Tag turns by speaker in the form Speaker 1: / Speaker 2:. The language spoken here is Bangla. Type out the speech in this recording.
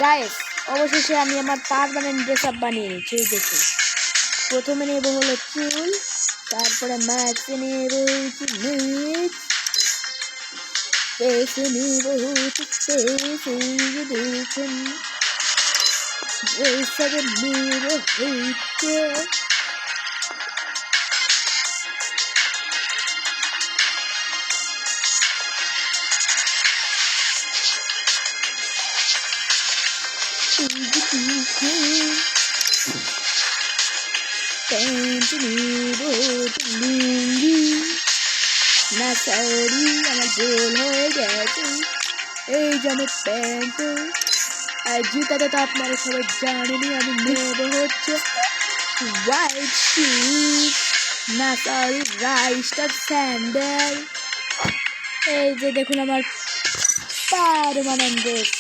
Speaker 1: গাইস অবশেষে আমি আমার পার্মানেন্ট ড্রেস আপ বানিয়ে নিচ্ছি। দেখুন, প্রথমে নেব হলো চুল, তারপরে মাঝে নেব হচ্ছে মেজ, পেছে নেব হচ্ছে পেছে। দেখুন ড্রেস আপ নেব হচ্ছে প্যান্ট নেব লুঙ্গি না সরি আমার ভুল হয়ে গেছে। এই যে আমি প্যান্ট আর জুতাটা তো আপনারা সবাই জানেনই। আমি নেব হচ্ছে হোয়াইট শুজ না সরি রাইস্টার স্যান্ডেল। এই যে দেখুন আমার পারমানেন্ট ড্রেস।